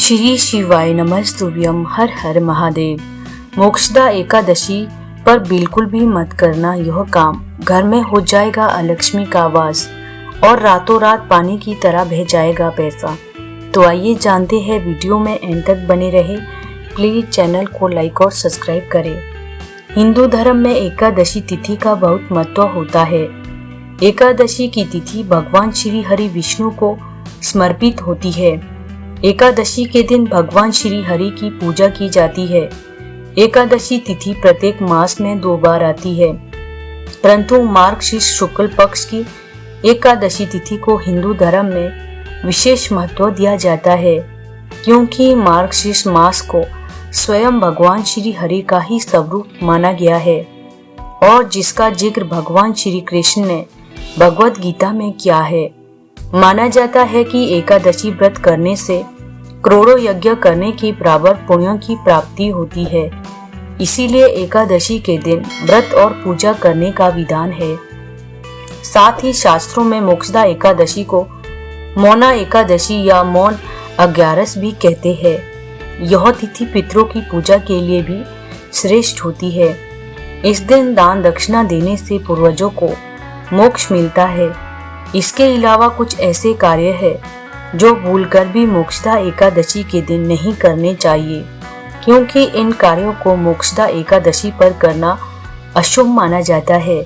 श्री शिवाय नमस्तुभ्यम। हर हर महादेव। मोक्षदा एकादशी पर बिल्कुल भी मत करना यह काम। घर में हो जाएगा अलक्ष्मी का वास और रातों रात पानी की तरह बह जाएगा पैसा। तो आइए जानते हैं, वीडियो में एंड तक बने रहे। प्लीज चैनल को लाइक और सब्सक्राइब करें। हिंदू धर्म में एकादशी तिथि का बहुत महत्व होता है। एकादशी की तिथि भगवान श्री हरि विष्णु को समर्पित होती है। एकादशी के दिन भगवान श्री हरि की पूजा की जाती है। एकादशी तिथि प्रत्येक मास में 2 बार आती है, परंतु मार्गशीर्ष शुक्ल पक्ष की एकादशी तिथि को हिंदू धर्म में विशेष महत्व दिया जाता है, क्योंकि मार्गशीर्ष मास को स्वयं भगवान श्री हरि का ही स्वरूप माना गया है और जिसका जिक्र भगवान श्री कृष्ण ने भगवत गीता में किया है। माना जाता है कि एकादशी व्रत करने से करोड़ों यज्ञ करने के बराबर पुण्यों की प्राप्ति होती है। इसीलिए एकादशी के दिन व्रत और पूजा करने का विधान है। साथ ही शास्त्रों में मोक्षदा एकादशी को मौना एकादशी या मौन 11 भी कहते हैं। यह तिथि पितरों की पूजा के लिए भी श्रेष्ठ होती है। इस दिन दान दक्षिणा देने से पूर्वजों को मोक्ष मिलता है। इसके अलावा कुछ ऐसे कार्य हैं जो भूलकर भी मोक्षदा एकादशी के दिन नहीं करने चाहिए, क्योंकि इन कार्यों को मोक्षदा एकादशी पर करना अशुभ माना जाता है।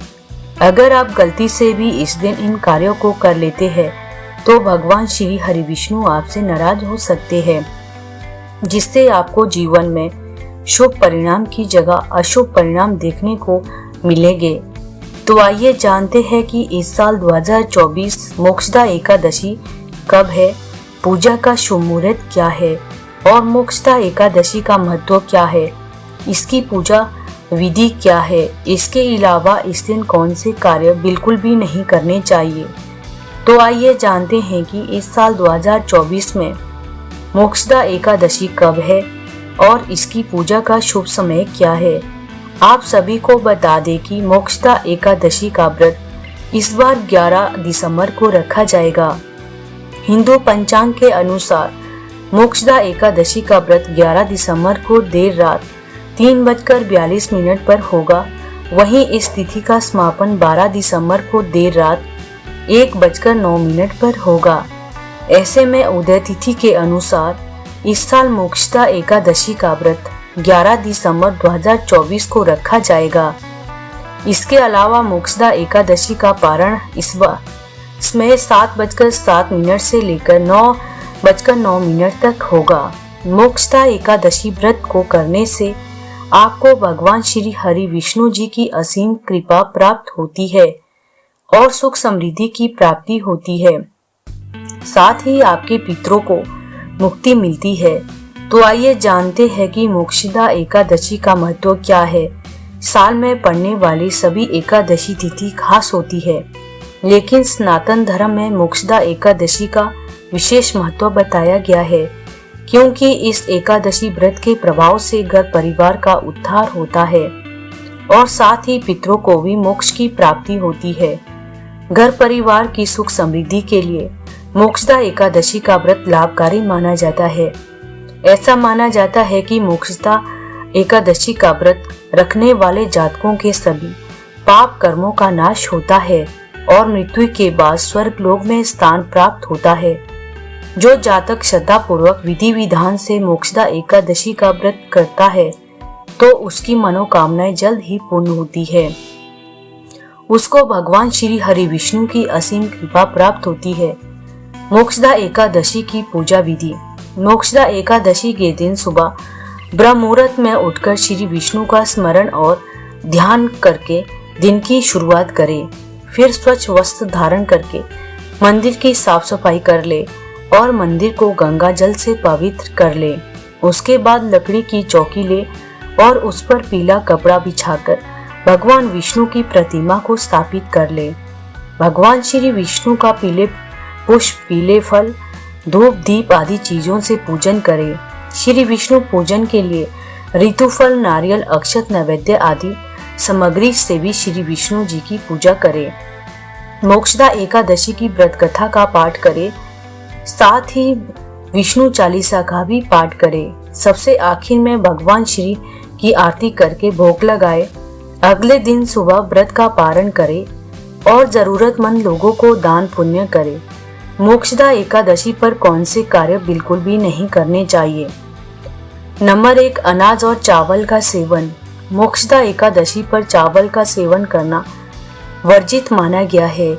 अगर आप गलती से भी इस दिन इन कार्यों को कर लेते हैं तो भगवान श्री हरि विष्णु आपसे नाराज हो सकते हैं, जिससे आपको जीवन में शुभ परिणाम की जगह अशुभ परिणाम देखने को मिलेंगे। तो आइए जानते हैं कि इस साल 2024 मोक्षदा एकादशी कब है, पूजा का शुभ मुहूर्त क्या है और मोक्षदा एकादशी का महत्व क्या है, इसकी पूजा विधि क्या है। इसके अलावा इस दिन कौन से कार्य बिल्कुल भी नहीं करने चाहिए। तो आइए जानते हैं कि इस साल 2024 में मोक्षदा एकादशी कब है और इसकी पूजा का शुभ समय क्या है। आप सभी को बता दें कि मोक्षदा एकादशी का व्रत इस बार 11 दिसंबर को रखा जाएगा। हिंदू पंचांग के अनुसार मोक्षदा एकादशी का व्रत 11 दिसंबर को देर रात 3:42 पर होगा। वहीं इस तिथि का समापन 12 दिसंबर को देर रात 1:09 पर होगा। ऐसे में उदय तिथि के अनुसार इस साल मोक्षदा एकादशी का व्रत 11 दिसंबर 2024 को रखा जाएगा। इसके अलावा मोक्षदा एकादशी का पारण इस समय 7:07 से लेकर 9:09 तक होगा। मोक्षदा एकादशी व्रत को करने से आपको भगवान श्री हरि विष्णु जी की असीम कृपा प्राप्त होती है और सुख समृद्धि की प्राप्ति होती है। साथ ही आपके पितरों को मुक्ति मिलती है। तो आइए जानते हैं कि मोक्षदा एकादशी का महत्व क्या है। साल में पड़ने वाली सभी एकादशी तिथि खास होती है, लेकिन सनातन धर्म में मोक्षदा एकादशी का विशेष महत्व बताया गया है, क्योंकि इस एकादशी व्रत के प्रभाव से घर परिवार का उद्धार होता है और साथ ही पितरों को भी मोक्ष की प्राप्ति होती है। घर परिवार की सुख समृद्धि के लिए मोक्षदा एकादशी का व्रत लाभकारी माना जाता है। ऐसा माना जाता है कि मोक्षदा एकादशी का व्रत रखने वाले जातकों के सभी पाप कर्मों का नाश होता है और मृत्यु के बाद स्वर्ग लोक में स्थान प्राप्त होता है। जो जातक श्रद्धा पूर्वक विधि विधान से मोक्षदा एकादशी का व्रत करता है तो उसकी मनोकामनाएं जल्द ही पूर्ण होती है। उसको भगवान श्री हरि विष्णु की असीम कृपा प्राप्त होती है। मोक्षदा एकादशी की पूजा विधि। मोक्षदा एकादशी के दिन सुबह ब्रह्म मुहूर्त में उठकर श्री विष्णु का स्मरण और ध्यान करके दिन की शुरुआत करें। फिर स्वच्छ वस्त्र धारण करके मंदिर की साफ सफाई कर ले और मंदिर को गंगा जल से पवित्र कर ले। उसके बाद लकड़ी की चौकी ले और उस पर पीला कपड़ा बिछाकर भगवान विष्णु की प्रतिमा को स्थापित कर ले। भगवान श्री विष्णु का पीले पुष्प, पीले फल, धूप, दीप आदि चीजों से पूजन करें। श्री विष्णु पूजन के लिए ऋतुफल, नारियल, अक्षत, नैवेद्य आदि सामग्री से भी श्री विष्णु जी की पूजा करें। मोक्षदा एकादशी की व्रत कथा का पाठ करें। साथ ही विष्णु चालीसा का भी पाठ करें। सबसे आखिर में भगवान श्री की आरती करके भोग लगाए। अगले दिन सुबह व्रत का पारण करें और जरूरतमंद लोगों को दान पुण्य करें। मोक्षदा एकादशी पर कौन से कार्य बिल्कुल भी नहीं करने चाहिए? नंबर 1, अनाज और चावल का सेवन। मोक्षदा एकादशी पर चावल का सेवन करना वर्जित माना गया है।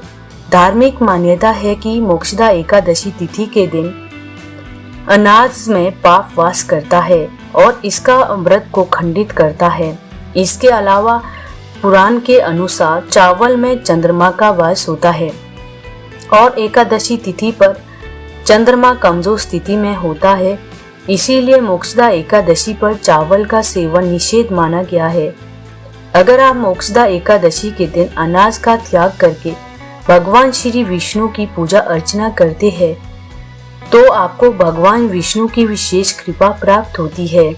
धार्मिक मान्यता है कि मोक्षदा एकादशी तिथि के दिन अनाज में पाप वास करता है और इसका व्रत को खंडित करता है। इसके अलावा पुराण के अनुसार चावल में चंद्रमा का वास होता है और एकादशी तिथि पर चंद्रमा कमजोर स्थिति में होता है, इसीलिए मोक्षदा एकादशी पर चावल का सेवन निषेध माना गया है। अगर आप मोक्षदा एकादशी के दिन अनाज का त्याग करके भगवान श्री विष्णु की पूजा अर्चना करते हैं तो आपको भगवान विष्णु की विशेष कृपा प्राप्त होती है,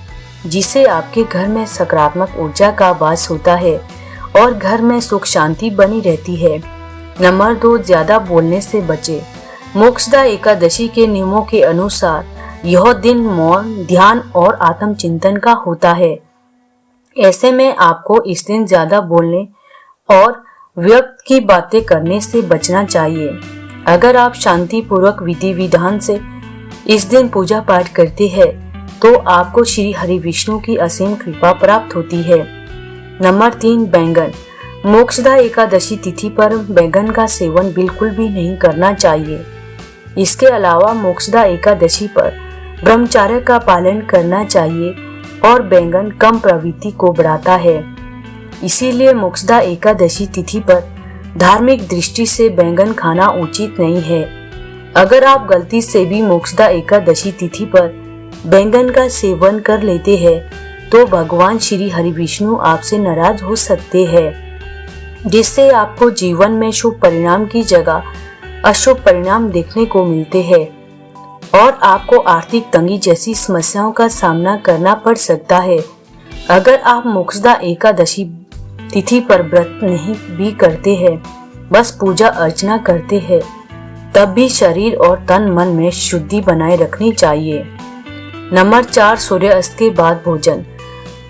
जिससे आपके घर में सकारात्मक ऊर्जा का वास होता है और घर में सुख शांति बनी रहती है। नंबर 2, ज्यादा बोलने से बचे। मोक्षदा एकादशी के नियमों के अनुसार यह दिन मौन, ध्यान और आत्मचिंतन का होता है। ऐसे में आपको इस दिन ज्यादा बोलने और व्यर्थ की बातें करने से बचना चाहिए। अगर आप शांति पूर्वक विधि विधान से इस दिन पूजा पाठ करते हैं तो आपको श्री हरि विष्णु की असीम कृपा प्राप्त होती है। नंबर 3, बैंगन। मोक्षदा एकादशी तिथि पर बैंगन का सेवन बिल्कुल भी नहीं करना चाहिए। इसके अलावा मोक्षदा एकादशी पर ब्रह्मचर्य का पालन करना चाहिए और बैंगन कम प्रवृत्ति को बढ़ाता है, इसीलिए मोक्षदा एकादशी तिथि पर धार्मिक दृष्टि से बैंगन खाना उचित नहीं है। अगर आप गलती से भी मोक्षदा एकादशी तिथि पर बैंगन का सेवन कर लेते हैं तो भगवान श्री हरि विष्णु आपसे नाराज हो सकते हैं, जिससे आपको जीवन में शुभ परिणाम की जगह अशुभ परिणाम देखने को मिलते हैं और आपको आर्थिक तंगी जैसी समस्याओं का सामना करना पड़ सकता है। अगर आप मोक्षदा एकादशी तिथि पर व्रत नहीं भी करते हैं, बस पूजा अर्चना करते हैं, तब भी शरीर और तन मन में शुद्धि बनाए रखनी चाहिए। नंबर 4, सूर्यास्त के बाद भोजन।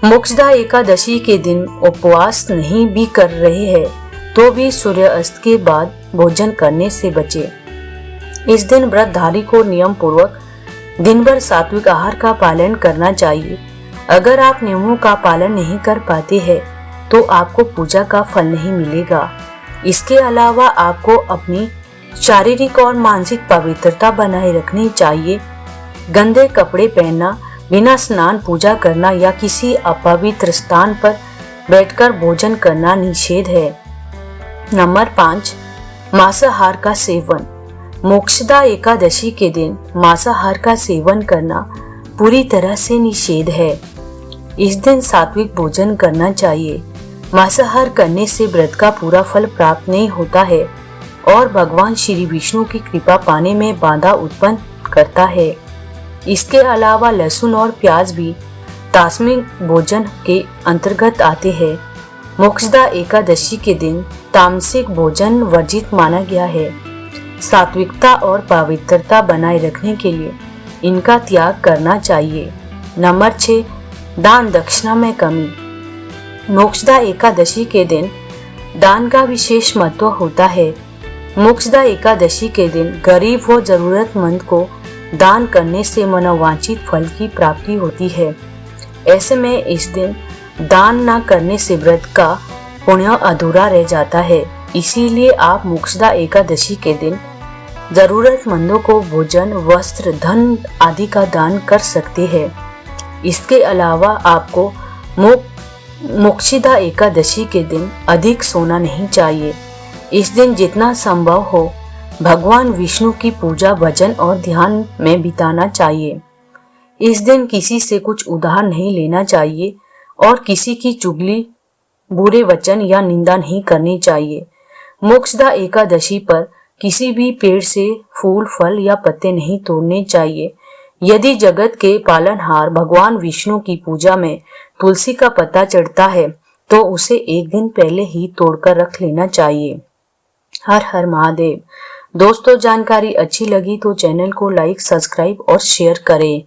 मोक्षदा एकादशी के दिन उपवास नहीं भी कर रहे हैं तो भी सूर्यास्त के बाद भोजन करने से बचे। इस दिन व्रतधारी को नियम पूर्वक दिन भर सात्विक आहार का पालन करना चाहिए। अगर आप नियमों का पालन नहीं कर पाते हैं तो आपको पूजा का फल नहीं मिलेगा। इसके अलावा आपको अपनी शारीरिक और मानसिक पवित्रता बनाए रखनी चाहिए। गंदे कपड़े पहनना, बिना स्नान पूजा करना या किसी अपवित्र स्थान पर बैठकर भोजन करना निषेध है। नंबर 5, मांसाहार का सेवन। मोक्षदा एकादशी के दिन मांसाहार का सेवन करना पूरी तरह से निषेध है। इस दिन सात्विक भोजन करना चाहिए। मांसाहार करने से व्रत का पूरा फल प्राप्त नहीं होता है और भगवान श्री विष्णु की कृपा पाने में बाधा उत्पन्न करता है। इसके अलावा लहसुन और प्याज भी तामसिक भोजन के अंतर्गत आते हैं। मोक्षदा एकादशी के दिन तामसिक भोजन वर्जित माना गया है। सात्विकता और पवित्रता बनाए रखने के लिए इनका त्याग करना चाहिए। नंबर 6, दान दक्षिणा में कमी। मोक्षदा एकादशी के दिन दान का विशेष महत्व होता है। मोक्षदा एकादशी के दिन गरीब व जरूरतमंद को दान करने से मनोवांछित फल की प्राप्ति होती है। ऐसे में इस दिन दान न करने से व्रत का पुण्य अधूरा रह जाता है। इसीलिए आप मोक्षदा एकादशी के दिन जरूरतमंदों को भोजन, वस्त्र, धन आदि का दान कर सकते हैं। इसके अलावा आपको मोक्षदा एकादशी के दिन अधिक सोना नहीं चाहिए। इस दिन जितना संभव हो भगवान विष्णु की पूजा, भजन और ध्यान में बिताना चाहिए। इस दिन किसी से कुछ उधार नहीं लेना चाहिए और किसी की चुगली, बुरे वचन या निंदा नहीं करनी चाहिए। मोक्षदा एकादशी पर किसी भी पेड़ से फूल, फल या पत्ते नहीं तोड़ने चाहिए। यदि जगत के पालनहार भगवान विष्णु की पूजा में तुलसी का पत्ता चढ़ता है तो उसे एक दिन पहले ही तोड़कर रख लेना चाहिए। हर हर महादेव। दोस्तों जानकारी अच्छी लगी तो चैनल को लाइक, सब्सक्राइब और शेयर करें।